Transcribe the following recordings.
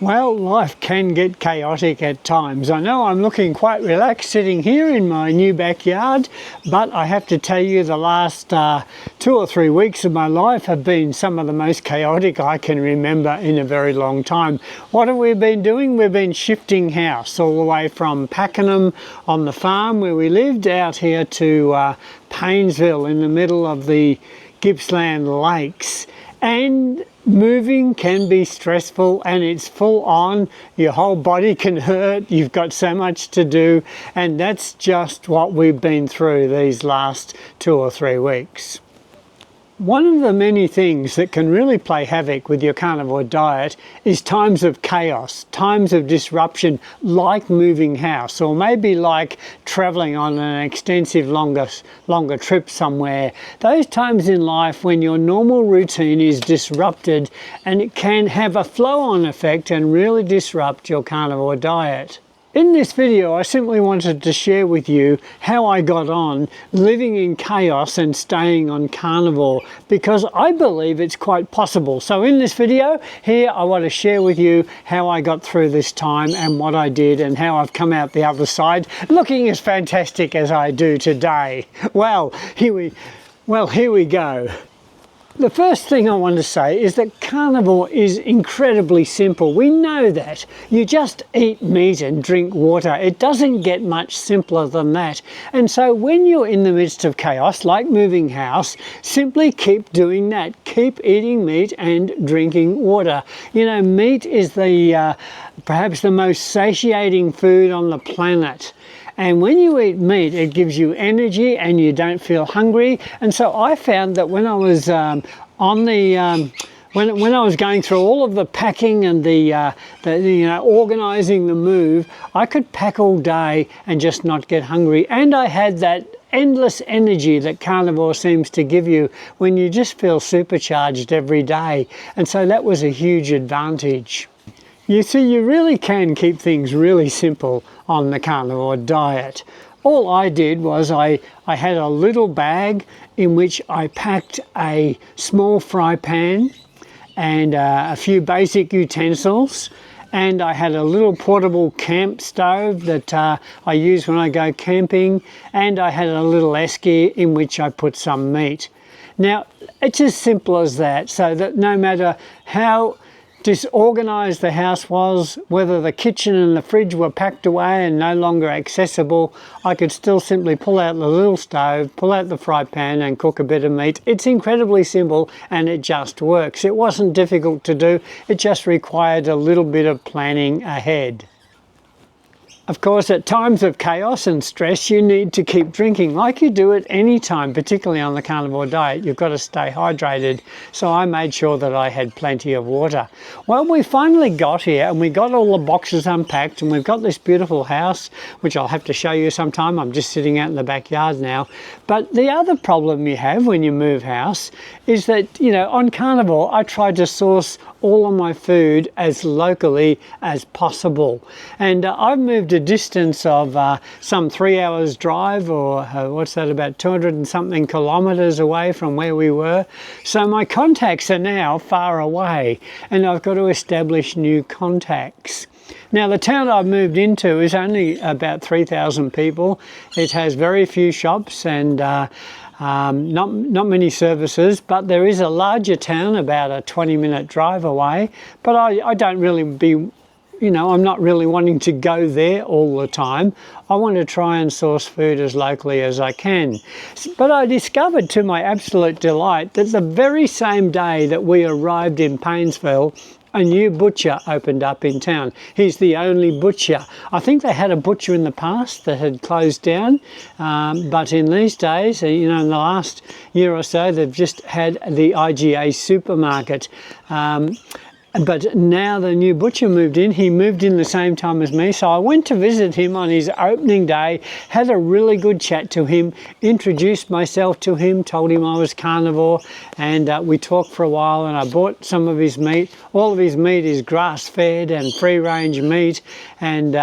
Well, life can get chaotic at times. I know I'm looking quite relaxed sitting here in my new backyard, but I have to tell you the last 2 or 3 weeks of my life have been some of the most chaotic I can remember in a very long time. What have we been doing? We've been shifting house all the way from Pakenham on the farm where we lived out here to Paynesville in the middle of the Gippsland Lakes. And moving can be stressful and it's full on. Your whole body can hurt. You've got so much to do, and that's just what we've been through these last 2 or 3 weeks. One of the many things that can really play havoc with your carnivore diet is times of chaos, times of disruption, like moving house, or maybe like traveling on an extensive longer trip somewhere. Those times in life when your normal routine is disrupted, and it can have a flow-on effect and really disrupt your carnivore diet. In this video, I simply wanted to share with you how I got on living in chaos and staying on carnivore, because I believe it's quite possible. So in this video here, I want to share with you how I got through this time and what I did and how I've come out the other side looking as fantastic as I do today. Well, here we go. The first thing I want to say is that carnivore is incredibly simple. We know that. You just eat meat and drink water. It doesn't get much simpler than that. And so when you're in the midst of chaos, like moving house, simply keep doing that. Keep eating meat and drinking water. You know, meat is the perhaps the most satiating food on the planet. And when you eat meat, it gives you energy and you don't feel hungry. And so I found that when I was when I was going through all of the packing and the organising the move, I could pack all day and just not get hungry. And I had that endless energy that carnivore seems to give you when you just feel supercharged every day. And so that was a huge advantage. You see, you really can keep things really simple on the carnivore diet. All I did was I had a little bag in which I packed a small fry pan and a few basic utensils, and I had a little portable camp stove that I use when I go camping, and I had a little esky in which I put some meat. Now, it's as simple as that, so that no matter how disorganized the house was, whether the kitchen and the fridge were packed away and no longer accessible, I could still simply pull out the little stove, pull out the fry pan and cook a bit of meat. It's incredibly simple and it just works. It wasn't difficult to do, it just required a little bit of planning ahead. Of course, at times of chaos and stress, you need to keep drinking like you do at any time, particularly on the carnivore diet. You've got to stay hydrated. So I made sure that I had plenty of water. Well, we finally got here and we got all the boxes unpacked and we've got this beautiful house, which I'll have to show you sometime. I'm just sitting out in the backyard now. But the other problem you have when you move house is that, you know, on carnivore, I tried to source all of my food as locally as possible. And I've moved a distance of some 3 hours drive, or what's that, about 200 and something kilometers away from where we were. So my contacts are now far away and I've got to establish new contacts. Now, the town I've moved into is only about 3,000 people. It has very few shops and not many services, but there is a larger town about a 20-minute drive away. But I don't really I'm not really wanting to go there all the time. I want to try and source food as locally as I can. But I discovered to my absolute delight that the very same day that we arrived in Paynesville, a new butcher opened up in town. He's the only butcher. I think they had a butcher in the past that had closed down, but in these days, in the last year or so, they've just had the IGA supermarket. But now the new butcher moved in. He moved in the same time as me. So I went to visit him on his opening day, had a really good chat to him, introduced myself to him, told him I was carnivore, and we talked for a while and I bought some of his meat. All of his meat is grass-fed and free-range meat, and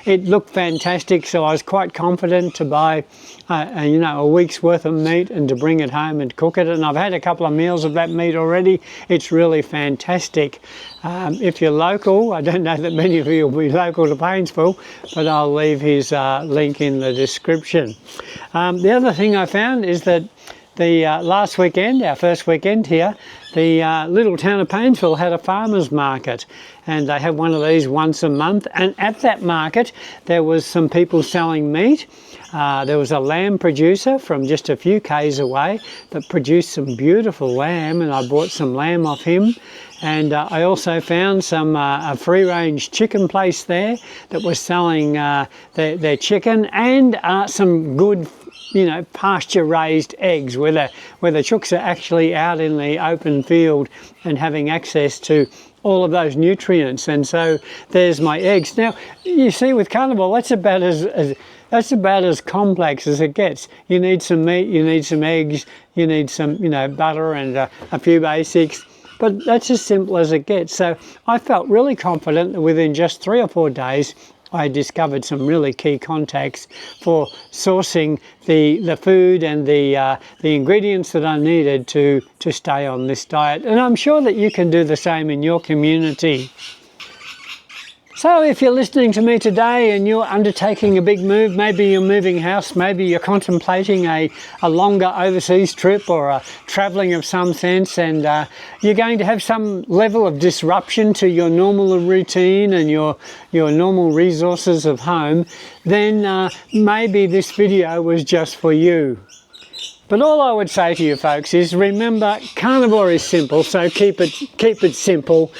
it looked fantastic. So I was quite confident to buy a week's worth of meat and to bring it home and cook it. And I've had a couple of meals of that meat already. It's really fantastic. If you're local, I don't know that many of you will be local to Painesville, but I'll leave his link in the description. The other thing I found is that the last weekend, our first weekend here, the little town of Painesville had a farmers market, and they have one of these once a month. And at that market, there was some people selling meat. There was a lamb producer from just a few k's away that produced some beautiful lamb, and I bought some lamb off him. And I also found some a free-range chicken place there that was selling their chicken, and some good, you know, pasture-raised eggs where the chooks are actually out in the open field and having access to all of those nutrients. And so there's my eggs. Now, you see, with carnivore, that's about as complex as it gets. You need some meat, you need some eggs, you need some, you know, butter and a few basics. But that's as simple as it gets. So I felt really confident that within just 3 or 4 days, I discovered some really key contacts for sourcing the food and the ingredients that I needed to stay on this diet. And I'm sure that you can do the same in your community. So if you're listening to me today and you're undertaking a big move, maybe you're moving house, maybe you're contemplating a longer overseas trip or a travelling of some sense, and you're going to have some level of disruption to your normal routine and your normal resources of home, then maybe this video was just for you. But all I would say to you folks is, remember, carnivore is simple, so keep it simple.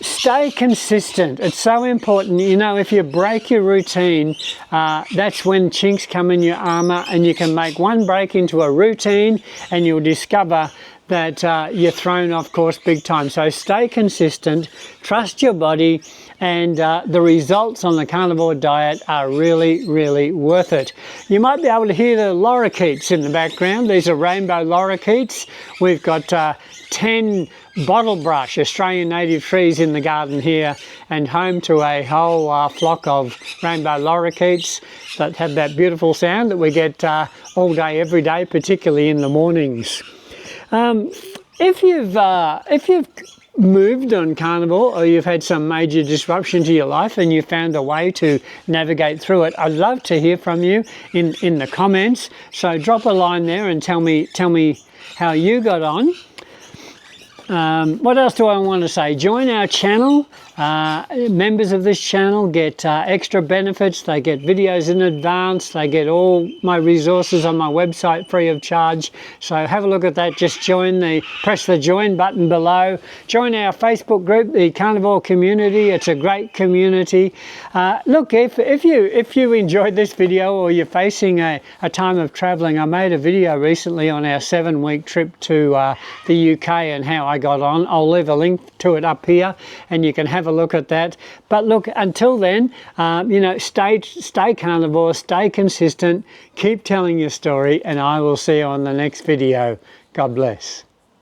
Stay consistent. It's so important. You know, if you break your routine, that's when chinks come in your armour, and you can make one break into a routine and you'll discover that you're thrown off course big time. So stay consistent, trust your body, and the results on the carnivore diet are really, really worth it. You might be able to hear the lorikeets in the background. These are rainbow lorikeets. We've got 10 bottle brush Australian native trees in the garden here, and home to a whole flock of rainbow lorikeets that have that beautiful sound that we get all day, every day, particularly in the mornings. If you've moved on carnivore, or you've had some major disruption to your life and you found a way to navigate through it, I'd love to hear from you in the comments. So drop a line there and tell me how you got on. What else do I want to say? Join our channel. Members of this channel get extra benefits. They get videos in advance. They get all my resources on my website free of charge. So have a look at that. Just press the join button below. Join our Facebook group, the Carnivore Community. It's a great community. Look, if you enjoyed this video, or you're facing a time of traveling, I made a video recently on our 7-week trip to the UK and how I got on. I'll leave a link to it up here, and you can have a look at that. But look, until then, you know, stay carnivore, stay consistent, keep telling your story, and I will see you on the next video. God bless.